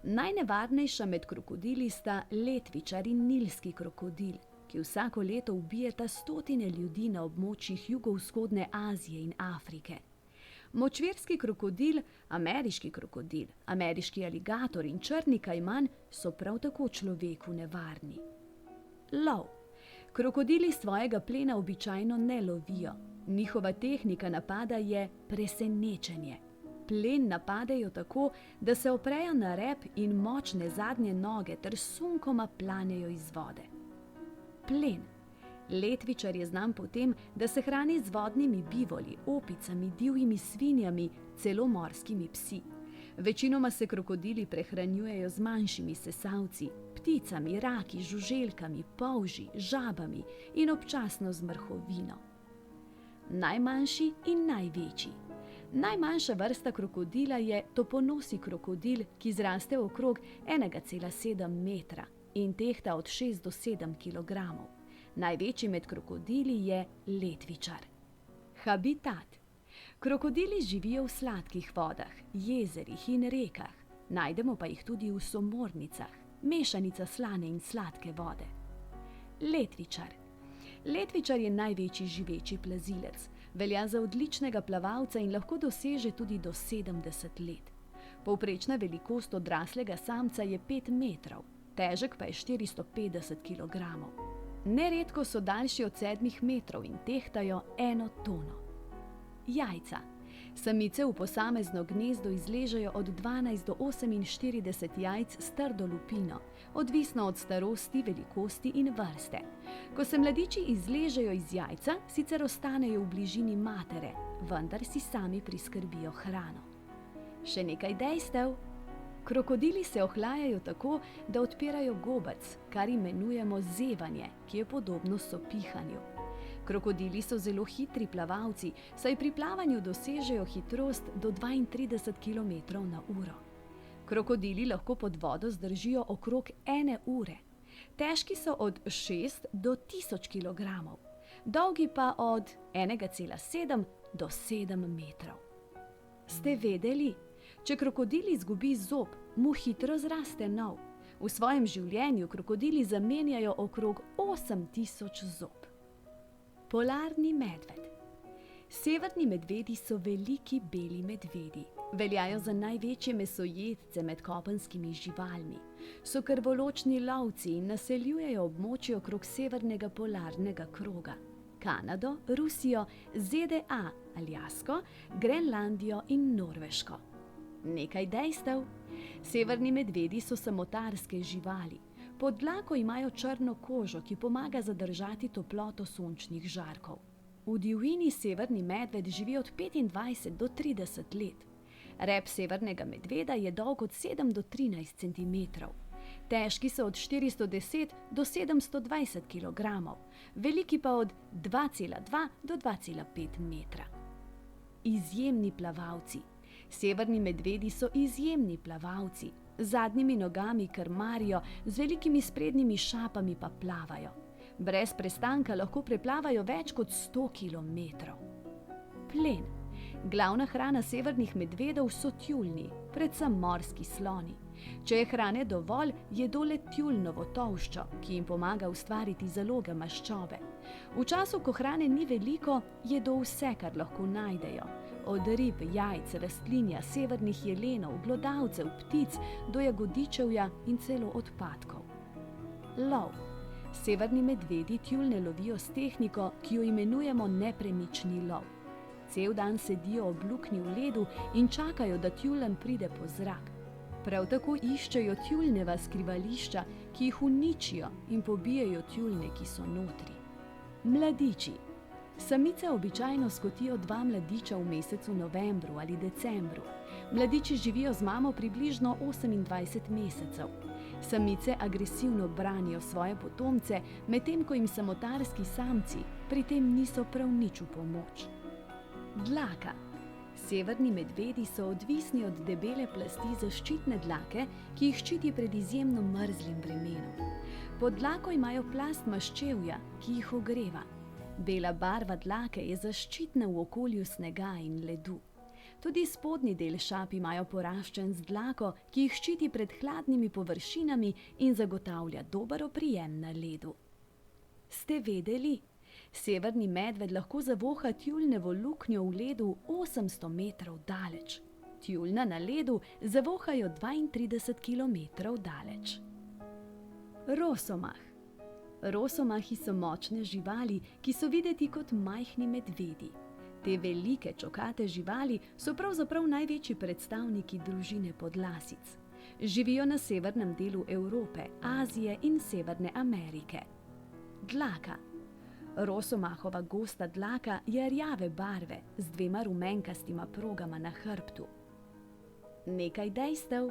Najnevarnejša med krokodili sta letvičar in nilski krokodil, ki vsako leto ubijeta stotine ljudi na območjih jugovzhodne Azije in Afrike. Močvirski krokodil, ameriški aligator in črni kajman so prav tako človeku nevarni. Lov. Krokodili svojega plena običajno ne lovijo. Njihova tehnika napada je presenečenje. Plen napadejo tako, da se oprejo na rep in močne zadnje noge ter sunkoma planejo iz vode. Plen. Letvičar je znan po tem, da se hrani z vodnimi bivoli, opicami, divjimi svinjami, celo morskimi psi. Večinoma se krokodili prehranjujejo z manjšimi sesalci, pticami, raki, žuželkami, polži, žabami in občasno z mrhovino. Najmanjši in največji. Najmanjša vrsta krokodila je toponosi krokodil, ki zraste okrog 1,7 metra in tehta od 6 do 7 kilogramov. Največji med krokodili je letvičar. Habitat. Krokodili živijo v sladkih vodah, jezerih in rekah. Najdemo pa jih tudi v somornicah, mešanica slane in sladke vode. Letvičar. Letvičar je največji živeči plazilec. Velja za odličnega plavalca in lahko doseže tudi do 70 let. Povprečna velikost odraslega samca je 5 metrov, težek pa je 450 kilogramov. Neredko so daljši od 7 metrov in tehtajo 1 tono. Jajca. Samice v posamezno gnezdo izležejo od 12 do 48 jajc s trdo lupino, odvisno od starosti, velikosti in vrste. Ko se mladiči izležejo iz jajca, sicer ostanejo v bližini matere, vendar si sami priskrbijo hrano. Še nekaj dejstev. Krokodili se ohlajajo tako, da odpirajo gobec, kar imenujemo zevanje, ki je podobno sopihanju. Krokodili so zelo hitri plavalci, saj pri plavanju dosežejo hitrost do 32 km/h. Krokodili lahko pod vodo zdržijo okrog 1 ure. Težki so od 6 do 1000 kg, dolgi pa od 1,7 do 7 metrov. Ste vedeli? Če krokodil izgubi zob, mu hitro zraste nov. V svojem življenju krokodili zamenjajo okrog 8000 zob. Polarni medved. Severni medvedi so veliki beli medvedi. Veljajo za največje mesojedce med kopenskimi živalmi. So krvoločni lovci in naseljujejo območje okrog severnega polarnega kroga. Kanado, Rusijo, ZDA, Aljasko, Grenlandijo in Norveško. Nekaj dejstev. Severni medvedi so samotarske živali. Pod dlako imajo črno kožo, ki pomaga zadržati toploto sončnih žarkov. V divjini severni medved živi od 25 do 30 let. Rep severnega medveda je dolg od 7 do 13 cm. Težki so od 410 do 720 kg, veliki pa od 2,2 do 2,5 metra. Izjemni plavalci. Severni medvedi so izjemni plavalci. Z zadnjimi nogami krmarijo, z velikimi sprednjimi šapami pa plavajo. Brez prestanka lahko preplavajo več kot 100 km. Plen. Glavna hrana severnih medvedov so tjuljni, predvsem morski sloni. Če je hrane dovolj, jedo le tjuljnovo tolščo, ki jim pomaga ustvariti zaloge maščobe. V času, ko hrane ni veliko, jedo vse, kar lahko najdejo. Od rib, jajc, rastlinja, severnih jelenov, glodavcev, ptic do jagodičevja in celo odpadkov. Lov. Severni medvedi tjuljne lovijo s tehniko, ki jo imenujemo nepremični lov. Cel dan sedijo ob luknji v ledu in čakajo, da tjulenj pride po zrak. Prav tako iščejo tjuljneva skrivališča, ki jih uničijo in pobijejo tjuljne, ki so notri. Mladiči. Samice običajno skotijo 2 mladiča v mesecu novembru ali decembru. Mladiči živijo z mamo približno 28 mesecev. Samice agresivno branijo svoje potomce, medtem ko jim samotarski samci pri tem niso prav nič v pomoč. Dlaka. Severni medvedi so odvisni od debele plasti zaščitne dlake, ki jih ščiti pred izjemno mrzlim vremenom. Pod dlako imajo plast maščevja, ki jih ogreva. Bela barva dlake je zaščitna v okolju snega in ledu. Tudi spodnji del šap imajo poraščen z dlako, ki jih ščiti pred hladnimi površinami in zagotavlja dober oprijem na ledu. Ste vedeli? Severni medved lahko zavoha tjuljnevo luknjo v ledu 800 metrov daleč. Tjuljna na ledu zavohajo 32 km daleč. Rosomah. Rosomahi so močne živali, ki so videti kot majhni medvedi. Te velike čokate živali so pravzaprav največji predstavniki družine podlasic. Živijo na severnem delu Evrope, Azije in Severne Amerike. Dlaka. Rosomahova gosta dlaka je rjave barve z 2 rumenkastima progama na hrbtu. Nekaj dejstev.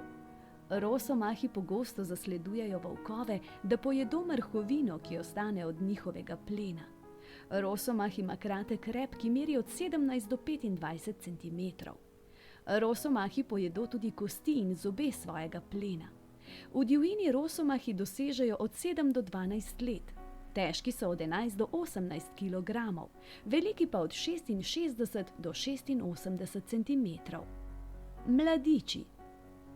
Rosomahi pogosto zasledujejo volkove, da pojedo mrhovino, ki ostane od njihovega plena. Rosomah ima kratek rep, ki meri od 17 do 25 cm. Rosomahi pojedo tudi kosti in zobe svojega plena. V divjini rosomahi dosežejo od 7 do 12 let. Težki so od 11 do 18 kg, veliki pa od 66 do 86 cm. Mladiči.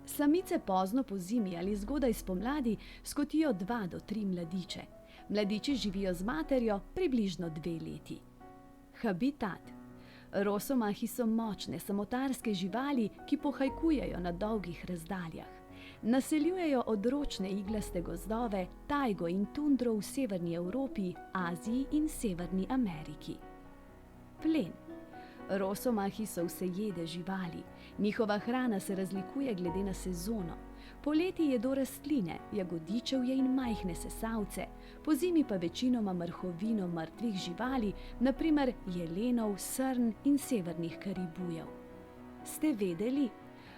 Samice pozno pozimi ali zgodaj spomladi skotijo 2 do 3 mladiče. Mladiči živijo z materjo približno 2 leti. Habitat. Rosomahi so močne samotarske živali, ki pohajkujejo na dolgih razdaljah. Naseljujejo odročne iglaste gozdove, tajgo in tundro v severni Evropi, Aziji in Severni Ameriki. Plen. Rosomahi so vsejede živali. Njihova hrana se razlikuje glede na sezono. Poleti jedo rastline, jagodičevje in majhne sesalce, pozimi pa večinoma mrhovino mrtvih živali, na primer jelenov, srn in severnih karibujev. Ste vedeli?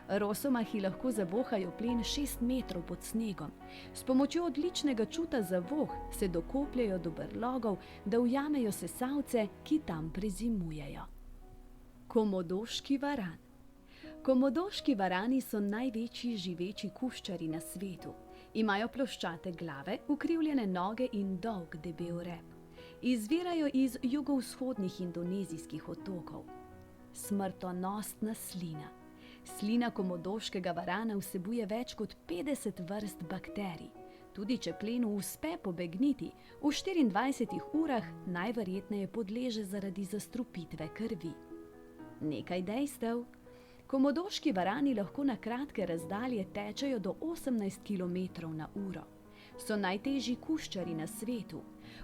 Rosomahi lahko zavohajo plen 6 metrov pod snegom. S pomočjo odličnega čuta za voh se dokopljejo do brlogov, da ujamejo sesalce, ki tam prezimujejo. Komodoški varan. Komodoški varani so največji živeči kuščari na svetu. Imajo ploščate glave, ukrivljene noge in dolg debel rep. Izvirajo iz jugovzhodnih indonezijskih otokov. Smrtonosna slina. Slina komodoškega varana vsebuje več kot 50 vrst bakterij. Tudi če plenu uspe pobegniti, v 24 urah najverjetneje podleže zaradi zastrupitve krvi. Nekaj dejstev. Komodoški varani lahko na kratke razdalje tečejo do 18 km/h. So najtežji kuščari na svetu.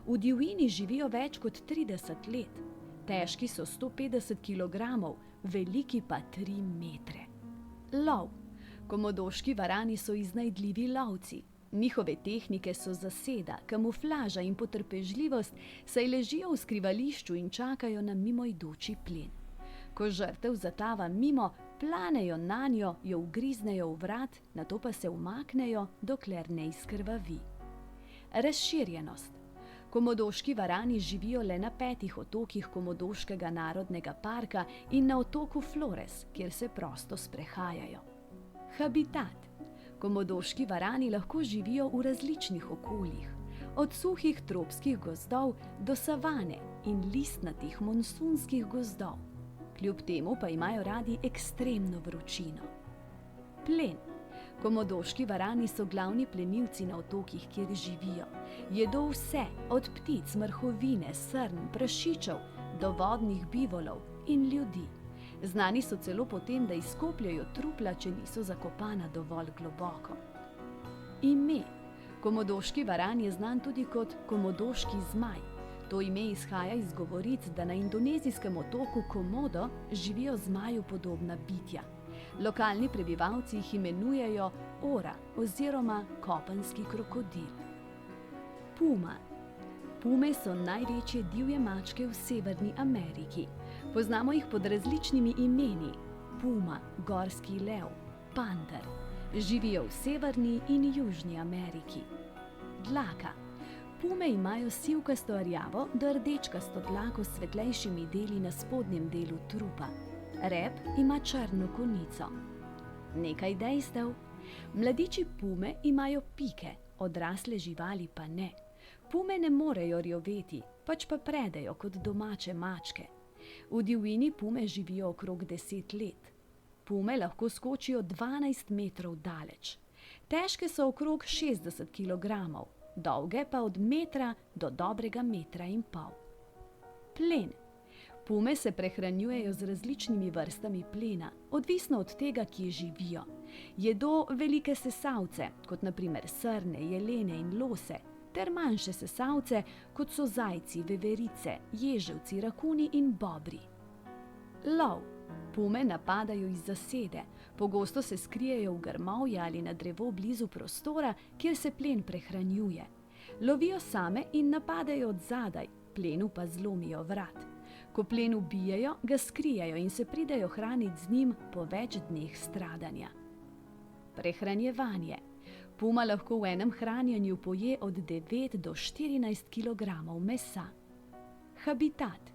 V divjini živijo več kot 30 let. Težki so 150 kg, veliki pa 3 metre. Lov. Komodoški varani so iznajdljivi lovci. Njihove tehnike so zaseda, kamuflaža in potrpežljivost, saj ležijo v skrivališču in čakajo na mimoidoči plen. Ko žrtev zatava mimo, planejo nanjo, jo ugriznejo v vrat, nato pa se umaknejo, dokler ne izkrvavi. Razširjenost. Komodoški varani živijo le na 5 otokih Komodoškega narodnega parka in na otoku Flores, kjer se prosto sprehajajo. Habitat. Komodoški varani lahko živijo v različnih okoljih, od suhih tropskih gozdov do savane in listnatih monsunskih gozdov. Kljub temu pa imajo radi ekstremno vročino. Plen. Komodoški varani so glavni plenilci na otokih, kjer živijo. Jedo vse, od ptic, mrhovine, srn, prašičev do vodnih bivolov in ljudi. Znani so celo po tem, da izkopljejo trupla, če niso zakopana dovolj globoko. Ime. Komodoški varan je znan tudi kot komodoški zmaj. To ime izhaja iz govoric, da na indonezijskem otoku Komodo živijo zmaju podobna bitja. Lokalni prebivalci jih imenujejo ora oziroma kopenski krokodil. Puma. Pume so največje divje mačke v Severni Ameriki. Poznamo jih pod različnimi imeni: puma, gorski lev, panter. Živijo v Severni in Južni Ameriki. Dlaka. Pume imajo sivkasto rjavo do rdečkasto dlako s svetlejšimi deli na spodnjem delu trupa. Rep ima črno konico. Nekaj dejstev. Mladiči pume imajo pike, odrasle živali pa ne. Pume ne morejo rjoveti, pač pa predejo kot domače mačke. V divjini pume živijo okrog 10 let. Pume lahko skočijo 12 metrov daleč. Težke so okrog 60 kg, dolge pa od metra do dobrega 1,5 metra. Plen. Pume se prehranjujejo z različnimi vrstami plena, odvisno od tega, kje živijo. Jedo velike sesalce, kot na primer srne, jelene in lose, ter manjše sesalce, kot so zajci, veverice, ježevci, rakuni in bobri. Lov. Pume napadajo iz zasede, pogosto se skrijejo v grmovje ali na drevo blizu prostora, kjer se plen prehranjuje. Lovijo same in napadajo od zadaj, plenu pa zlomijo vrat. Ko plen ubijejo, ga skrijejo in se pridejo hraniti z njim po več dneh stradanja. Prehranjevanje. Puma lahko v enem hranjenju poje od 9 do 14 kg mesa. Habitat.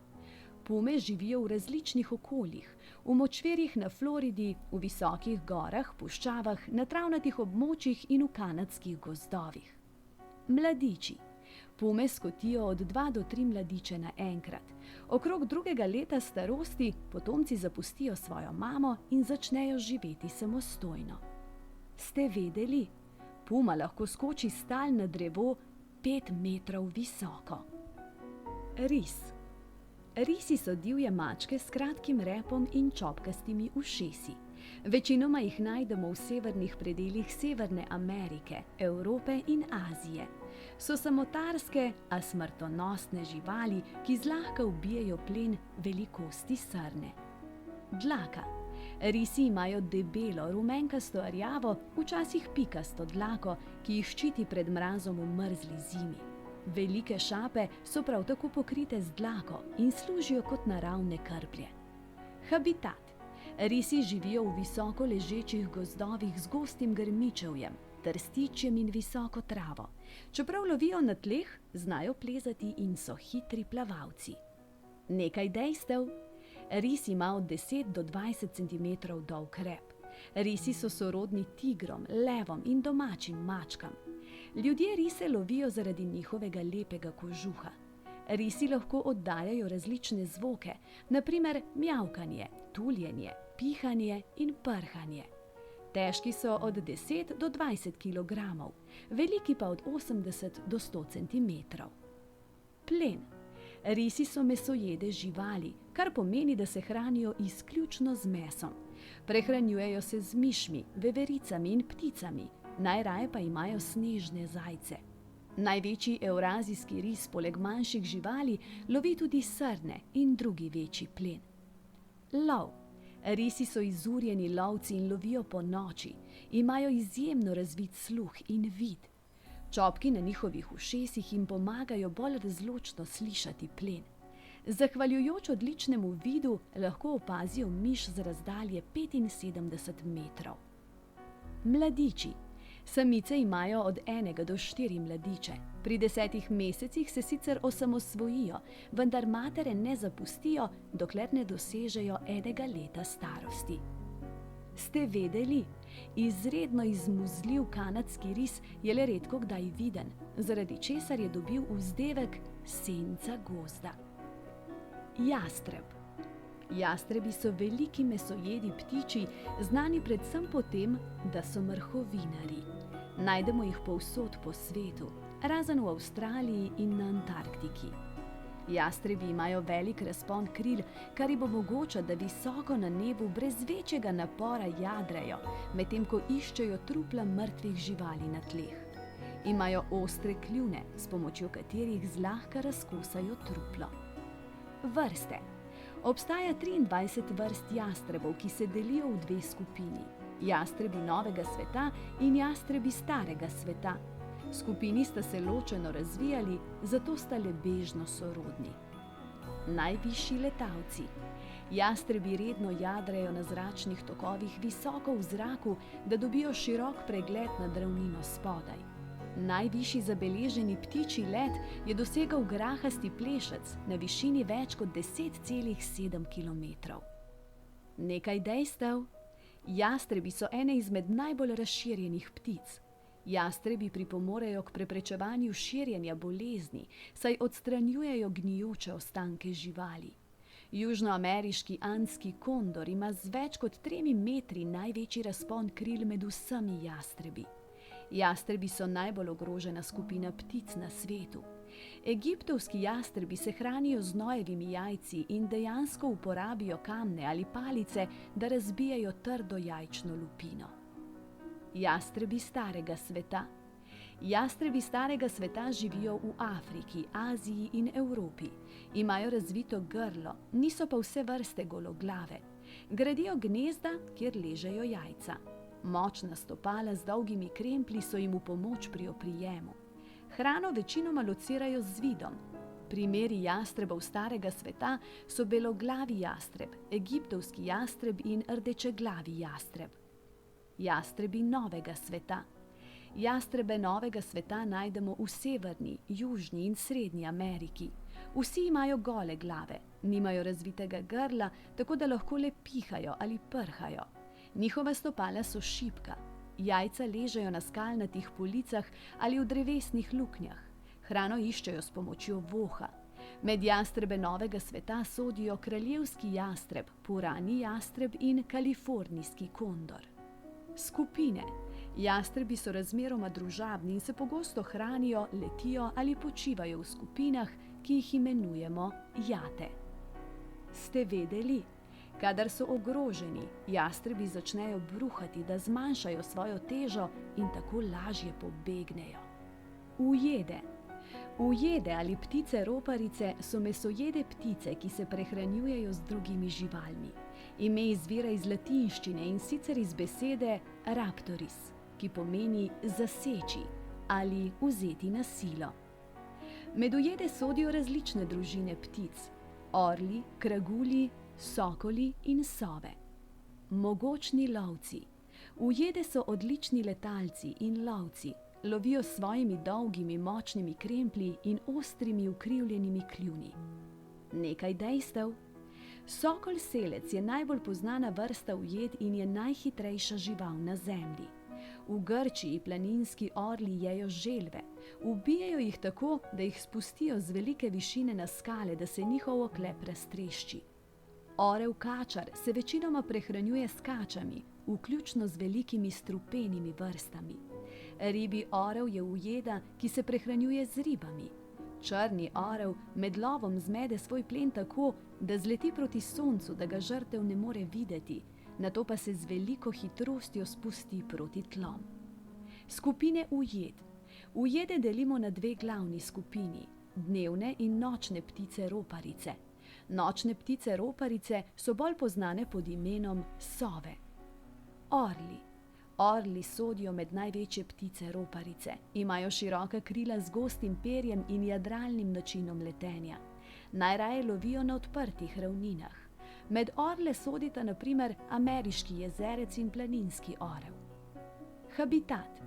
Pume živijo v različnih okoljih, v močvirjih na Floridi, v visokih gorah, puščavah, na travnatih območjih in v kanadskih gozdovih. Mladiči. Pume skotijo od 2 do 3 mladiče naenkrat. Okrog 2. leta starosti potomci zapustijo svojo mamo in začnejo živeti samostojno. Ste vedeli? Puma lahko skoči s tal na drevo 5 metrov visoko. Ris. Risi so divje mačke s kratkim repom in čopkastimi ušesi. Večinoma jih najdemo v severnih predelih Severne Amerike, Evrope in Azije. So samotarske, a smrtonosne živali, ki zlahka ubijejo plen velikosti srne. Dlaka. Risi imajo debelo, rumenkasto rjavo, včasih pikasto dlako, ki jih ščiti pred mrazom v mrzli zimi. Velike šape so prav tako pokrite z dlako in služijo kot naravne krplje. Habitat. Risi živijo v visoko ležečih gozdovih z gostim grmičevjem, trstičjem in visoko travo. Čeprav lovijo na tleh, znajo plezati in so hitri plavalci. Nekaj dejstev. Ris ima od 10 do 20 cm dolg rep. Risi so sorodni tigrom, levom in domačim mačkam. Ljudje rise lovijo zaradi njihovega lepega kožuha. Risi lahko oddajajo različne zvoke, na primer mjavkanje, tuljenje, pihanje in prhanje. Težki so od 10 do 20 kg, veliki pa od 80 do 100 cm. Plen. Risi so mesojede živali, kar pomeni, da se hranijo izključno z mesom. Prehranjujejo se z mišmi, vevericami in pticami, najraje pa imajo snežne zajce. Največji evrazijski ris poleg manjših živali lovi tudi srne in drugi večji plen. Lov. Risi so izurjeni lovci in lovijo ponoči. Imajo izjemno razvit sluh in vid. Čopki na njihovih ušesih jim pomagajo bolj razločno slišati plen. Zahvaljujoč odličnemu vidu lahko opazijo miš z razdalje 75 metrov. Mladiči. Samice imajo od 1 do 4 mladiče. Pri 10 mesecih se sicer osamosvojijo, vendar matere ne zapustijo, dokler ne dosežejo 1 leta starosti. Ste vedeli? Izredno izmuzljiv kanadski ris je le redko kdaj viden, zaradi česar je dobil vzdevek senca gozda. Jastreb. Jastrebi so veliki mesojedi ptiči, znani predvsem po tem, da so mrhovinarji. Najdemo jih povsod po svetu, razen v Avstraliji in na Antarktiki. Jastrebi imajo velik razpon kril, kar jim omogoča, da visoko na nebu brez večjega napora jadrajo, medtem ko iščejo trupla mrtvih živali na tleh. Imajo ostre kljune, s pomočjo katerih zlahka razkosajo truplo. Vrste. Obstaja 23 vrst jastrebov, ki se delijo v 2 skupini. Jastrebi novega sveta in jastrebi starega sveta. Skupini sta se ločeno razvijali, zato sta le bežno sorodni. Najvišji letalci. Jastrebi redno jadrajo na zračnih tokovih visoko v zraku, da dobijo širok pregled nad ravnino spodaj. Najvišji zabeleženi ptičji let je dosegal grahasti plešec na višini več kot 10,7 km. Nekaj dejstev. Jastrebi so ene izmed najbolj razširjenih ptic. Jastrebi pripomorejo k preprečevanju širjenja bolezni, saj odstranjujejo gnijoče ostanke živali. Južnoameriški andski kondor ima z več kot 3 metri največji razpon kril med vsemi jastrebi. Jastrebi so najbolj ogrožena skupina ptic na svetu. Egiptovski jastrebi se hranijo z nojevimi jajci in dejansko uporabijo kamne ali palice, da razbijajo trdo jajčno lupino. Jastrebi starega sveta. Jastrebi starega sveta živijo v Afriki, Aziji in Evropi. Imajo razvito grlo, niso pa vse vrste gologlave. Gradijo gnezda, kjer ležejo jajca. Močna stopala z dolgimi kremplji so jim v pomoč pri oprijemu. Hrano večinoma locirajo z vidom. Primeri jastrebov starega sveta so beloglavi jastreb, egiptovski jastreb in rdečeglavi jastreb. jastrebi novega sveta. Jastrebe novega sveta najdemo v Severni, Južni in Srednji Ameriki. Vsi imajo gole glave, nimajo razvitega grla, tako da lahko le pihajo ali prhajo. Njihova stopala so šibka, jajca ležejo na skalnatih policah ali v drevesnih luknjah. Hrano iščejo s pomočjo voha. Med jastrebe novega sveta sodijo kraljevski jastreb, purani jastreb in kalifornijski kondor. Skupine. Jastrebi so razmeroma družabni in se pogosto hranijo, letijo ali počivajo v skupinah, ki jih imenujemo jate. Ste vedeli? Kadar so ogroženi, jastrebi začnejo bruhati, da zmanjšajo svojo težo in tako lažje pobegnejo. Ujede. Ujede ali ptice roparice so mesojede ptice, ki se prehranjujejo z drugimi živalmi. Ime izvira iz latinščine in sicer iz besede raptoris, ki pomeni zaseči ali vzeti na silo. Med ujede sodijo različne družine ptic: orli, kragulji, sokoli in sove. Mogočni lovci. Ujede so odlični letalci in lovci. Lovijo s svojimi dolgimi, močnimi kremplji in ostrimi ukrivljenimi kljuni. Nekaj dejstev. Sokol selec je najbolj poznana vrsta ujed in je najhitrejša žival na zemlji. V Grčiji planinski orli jejo želve. Ubijejo jih tako, da jih spustijo z velike višine na skale, da se njihov oklep raztrešči. Orel kačar se večinoma prehranjuje s kačami, vključno z velikimi strupenimi vrstami. Ribji orel je ujeda, ki se prehranjuje z ribami. Črni orel med lovom zmede svoj plen tako, da zleti proti soncu, da ga žrtev ne more videti, nato pa se z veliko hitrostjo spusti proti tlom. Skupine ujed. Ujede delimo na dve glavni skupini: dnevne in nočne ptice roparice. Nočne ptice roparice so bolj poznane pod imenom sove. Orli. Orli sodijo med največje ptice roparice. Imajo široka krila z gostim perjem in jadralnim načinom letenja. Najraje lovijo na odprtih ravninah. Med orle sodita na primer ameriški jezerec in planinski orel. Habitat.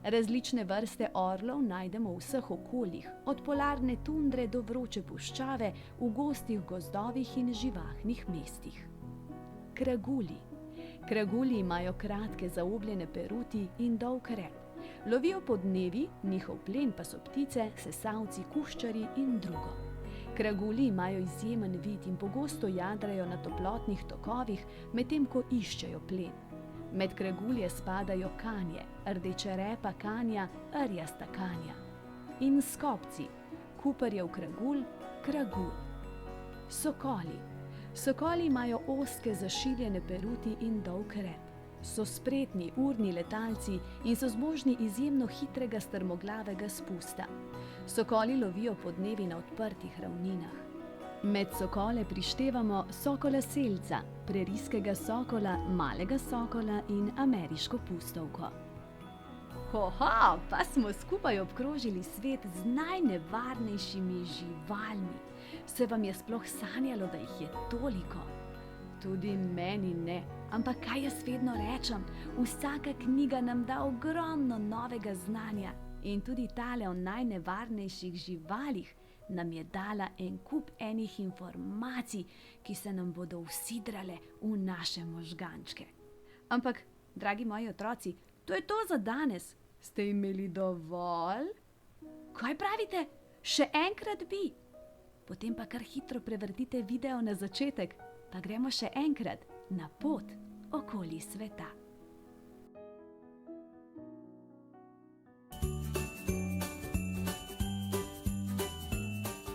Različne vrste orlov najdemo v vseh okoljih, od polarne tundre do vroče puščave, v gostih gozdovih in živahnih mestih. Kragulji. Kragulji imajo kratke zaobljene peruti in dolg rep. Lovijo podnevi, njihov plen pa so ptice, sesalci, kuščarji in drugo. Kragulji imajo izjemen vid in pogosto jadrajo na toplotnih tokovih, medtem ko iščejo plen. Med kragulje spadajo kanje, rdeče repa kanja, rjasta kanja. In skopci, kuparjev kragulj, kragulj. Sokoli. Sokoli imajo ozke zašiljene peruti in dolg rep. So spretni, urni letalci in so zmožni izjemno hitrega strmoglavega spusta. Sokoli lovijo podnevi na odprtih ravninah. Med sokole prištevamo sokola selca, prerijskega sokola, malega sokola in ameriško pustovko. Hoho, pa smo skupaj obkrožili svet z najnevarnejšimi živalmi. Se vam je sploh sanjalo, da jih je toliko? Tudi meni ne, ampak kaj jaz vedno rečem, vsaka knjiga nam da ogromno novega znanja in tudi tale o najnevarnejših živalih nam je dala en kup enih informacij, ki se nam bodo usidrale v naše možgančke. Ampak, dragi moji otroci, to je to za danes. Ste imeli dovolj? Kaj pravite? Še enkrat bi? Potem pa kar hitro prevrtite video na začetek, pa gremo še enkrat na pot okoli sveta.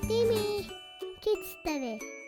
Timmy, Kids TV.